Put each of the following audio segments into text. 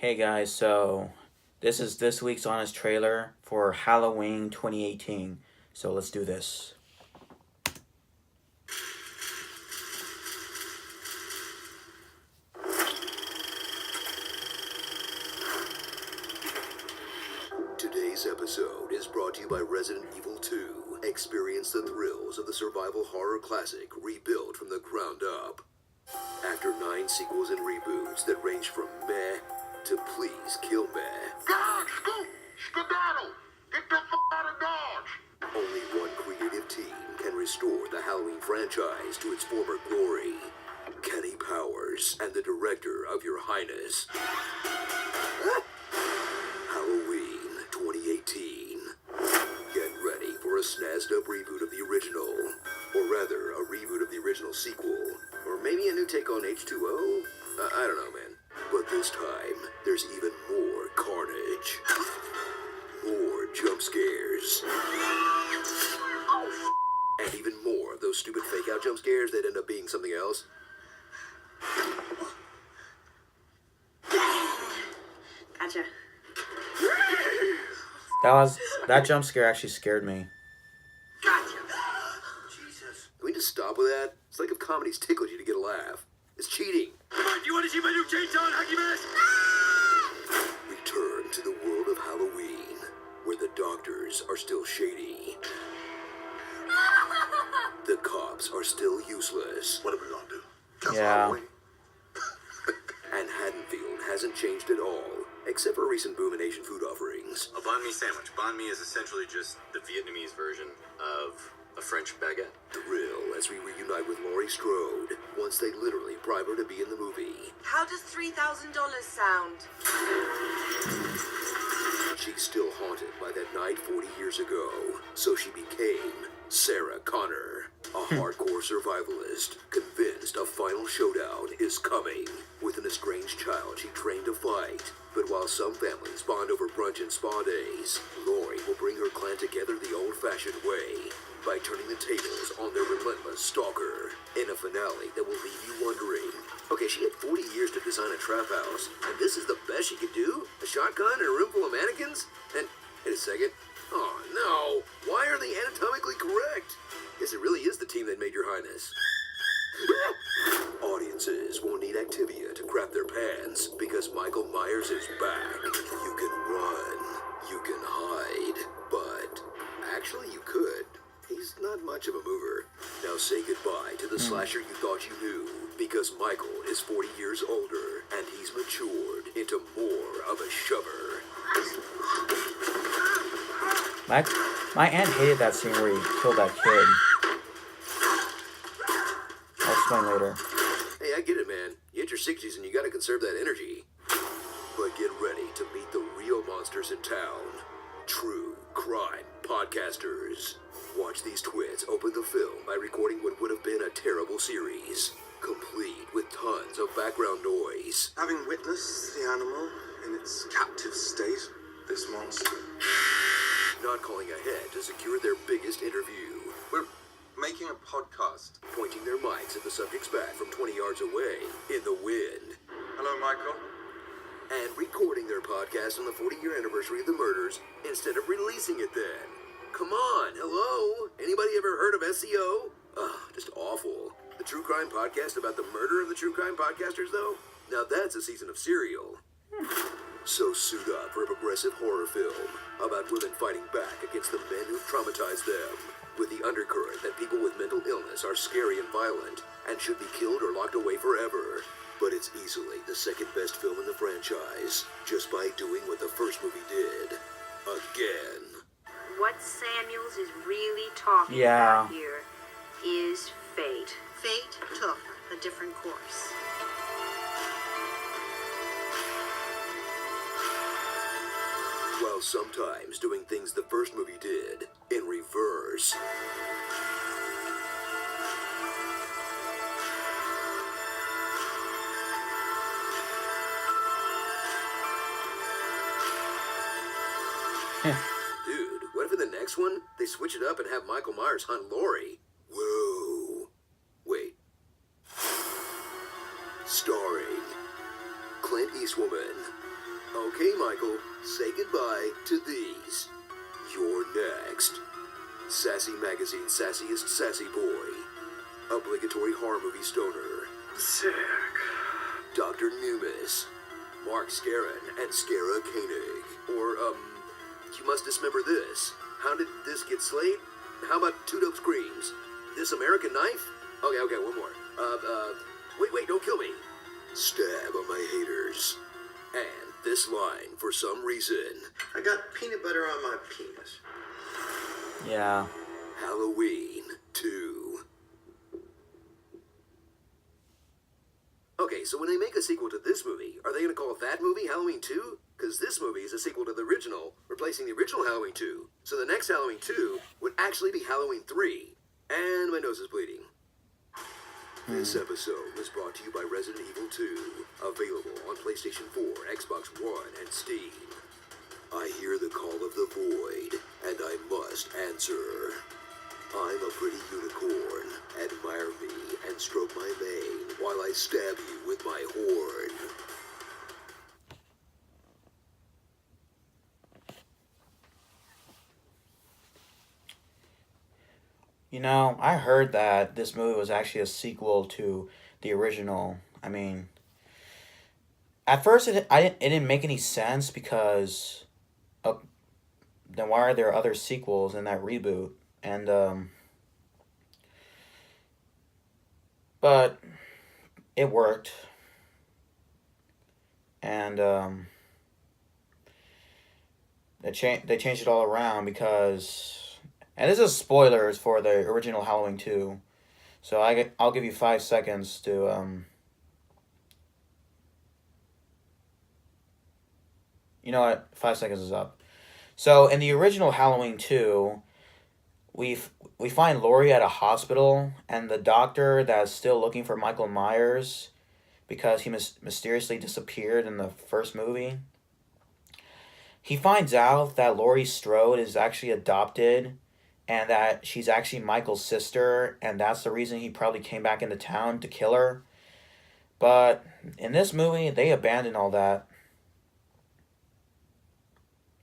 Hey guys, so this is this week's Honest trailer for Halloween 2018. So let's do this. Today's episode is brought to you by Resident Evil 2. Experience the thrills of the survival horror classic rebuilt from the ground up. After 9 sequels and reboots that range from meh to please kill meh. Dodge! Scoop! Skedaddle! Get the f*** out of Dodge! Only one creative team can restore the Halloween franchise to its former glory. Kenny Powers and the director of Your Highness. Halloween 2018. Get ready for a snazzed up reboot of the original. Or rather, a reboot of the original sequel. Or maybe a new take on H2O? I don't know, man. But this time, there's even more carnage. More jump scares. And even more of those stupid fake out jump scares that end up being something else. Gotcha. That jump scare actually scared me. Gotcha! Jesus. Can we just stop with that? It's like if comedy's tickled you to get a laugh. It's cheating. Come on, do you want to see my new chainsaw and hockey mask? Return to the world of Halloween, where the doctors are still shady. The cops are still useless. What are we gonna do? Yeah. And Haddonfield hasn't changed at all, except for recent Boom and Asian food offerings. A banh mi sandwich. Banh mi is essentially just the Vietnamese version of a French baguette. Thrill as we reunite with Laurie Strode, once they literally bribe her to be in the movie. How does $3,000 sound? She's still haunted by that night 40 years ago, so she became Sarah Connor, a hardcore survivalist, convinced a final showdown is coming. With an estranged child she trained to fight. But while some families bond over brunch and spa days, Laurie will bring her clan together the old-fashioned way, by turning the tables on their relentless stalker, in a finale that will leave you wondering. Okay, she had 40 years to design a trap house, and this is the best she could do? A shotgun in a room full of mannequins? And, wait a second. Oh no, why are they anatomically correct? Guess it really is the team that made Your Highness. Audiences won't need Activia to crap their pants, because Michael Myers is back. You can run, you can hide, but actually you could. He's not much of a mover. Now say goodbye to the slasher you thought you knew, because Michael is 40 years older, and he's matured into more of a shover. My aunt hated that scene where he killed that kid. I'll explain later. Hey, I get it, man. You hit your 60s and you gotta conserve that energy. But get ready to meet the real monsters in town. True crime podcasters. Watch these twits open the film by recording what would have been a terrible series, complete with tons of background noise. Having witnessed the animal in its captive state, this monster. Not calling ahead to secure their biggest interview. We're making a podcast. Pointing their mics at the subject's back from 20 yards away, in the wind. Hello, Michael. And recording their podcast on the 40-year anniversary of the murders instead of releasing it then. Come on, hello? Anybody ever heard of SEO? Ugh, just awful. The true crime podcast about the murder of the true crime podcasters, though? Now that's a season of Serial. So suit up for a progressive horror film about women fighting back against the men who've traumatized them, with the undercurrent that people with mental illness are scary and violent and should be killed or locked away forever. But it's easily the second best film in the franchise, just by doing what the first movie did. Again. What Samuels is really talking Yeah. about here is fate. Fate took a different course. While sometimes doing things the first movie did, in reverse. Dude, what if in the next one, they switch it up and have Michael Myers hunt Laurie? Whoa. Wait. Starring Clint Eastwood, Okay, Michael, say goodbye to these. You're next. Sassy Magazine's sassiest sassy boy. Obligatory horror movie stoner. Sick. Dr. Numis. Mark Scarron and Scara Koenig. Or, you must dismember this. How did this get slayed? How about Two Dope Screams? This American Knife? Okay, one more. Wait, don't kill me. Stab on my haters. And this line, for some reason. I got peanut butter on my penis. Yeah. Halloween 2. Okay, so when they make a sequel to this movie, are they going to call that movie Halloween 2? Because this movie is a sequel to the original, replacing the original Halloween 2. So the next Halloween 2 would actually be Halloween 3. And my nose is bleeding. This episode was brought to you by Resident Evil 2, available on PlayStation 4, Xbox One, and Steam. I hear the call of the void, and I must answer. I'm a pretty unicorn. Admire me and stroke my mane while I stab you with my horn. You know, I heard that this movie was actually a sequel to the original. I mean, at first it didn't make any sense because then why are there other sequels in that reboot? And but it worked. And they changed it all around because, and this is spoilers for the original Halloween 2. So I'll give you 5 seconds to you know what? 5 seconds is up. So in the original Halloween 2, we find Laurie at a hospital, and the doctor that's still looking for Michael Myers because he mysteriously disappeared in the first movie. He finds out that Laurie Strode is actually adopted and that she's actually Michael's sister, and that's the reason he probably came back into town to kill her. But in this movie, they abandoned all that.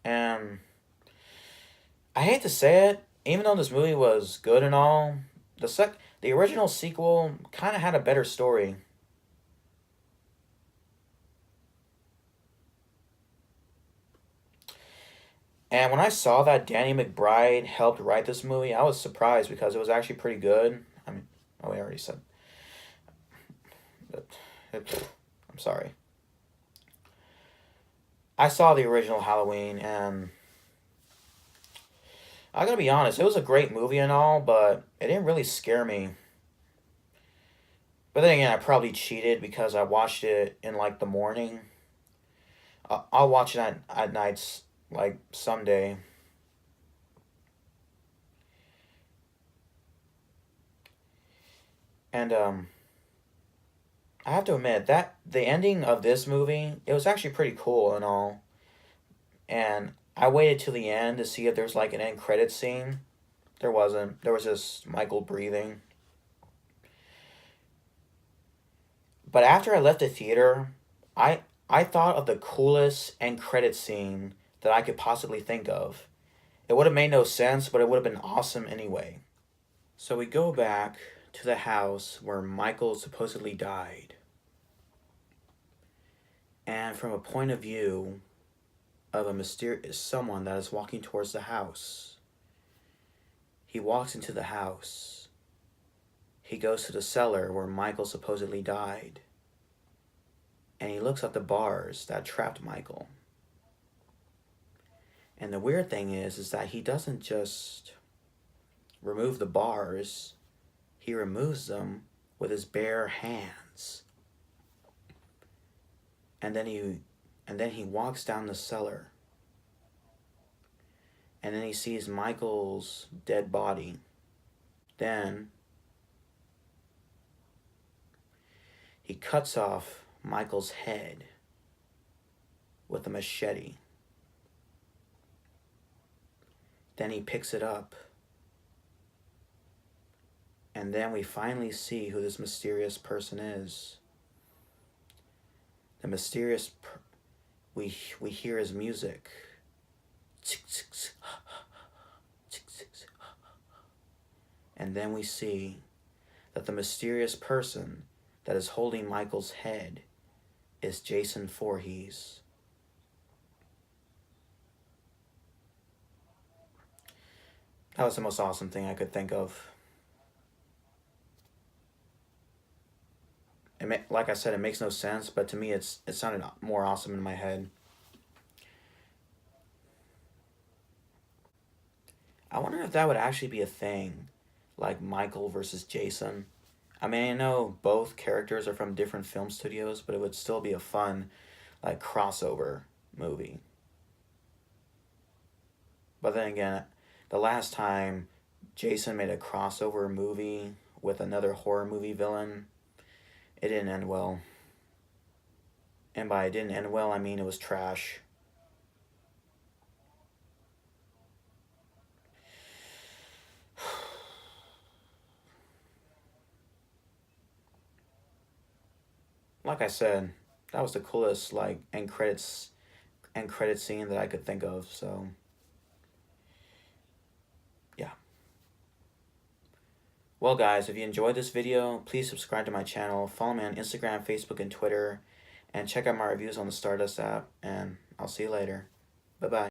And I hate to say it, even though this movie was good and all, the original sequel kind of had a better story. And when I saw that Danny McBride helped write this movie, I was surprised because it was actually pretty good. I mean, I already said. I'm sorry. I saw the original Halloween, and I gotta be honest, it was a great movie and all, but it didn't really scare me. But then again, I probably cheated because I watched it in like the morning. I'll watch it at nights like someday. And I have to admit that the ending of this movie, it was actually pretty cool and all. And I waited till the end to see if there's like an end credit scene. There wasn't. There was just Michael breathing. But after I left the theater, I thought of the coolest end credit scene that I could possibly think of. It would have made no sense, but it would have been awesome anyway. So we go back to the house where Michael supposedly died. And from a point of view of a mysterious someone that is walking towards the house. He walks into the house. He goes to the cellar where Michael supposedly died. And he looks at the bars that trapped Michael. And the weird thing is that he doesn't just remove the bars. He removes them with his bare hands. And then he walks down the cellar. And then he sees Michael's dead body. Then he cuts off Michael's head with a machete. Then he picks it up. And then we finally see who this mysterious person is. The mysterious we hear his music. And then we see that the mysterious person that is holding Michael's head is Jason Voorhees. That was the most awesome thing I could think of. Like I said, it makes no sense, but to me it sounded more awesome in my head. I wonder if that would actually be a thing, like Michael versus Jason. I mean, I know both characters are from different film studios, but it would still be a fun, like, crossover movie. But then again, the last time Jason made a crossover movie with another horror movie villain, it didn't end well. And by it didn't end well, I mean it was trash. Like I said, that was the coolest end credit scene that I could think of. So yeah. Well, guys, if you enjoyed this video, please subscribe to my channel, follow me on Instagram, Facebook, and Twitter, and check out my reviews on the Stardust app. And I'll see you later. Bye bye.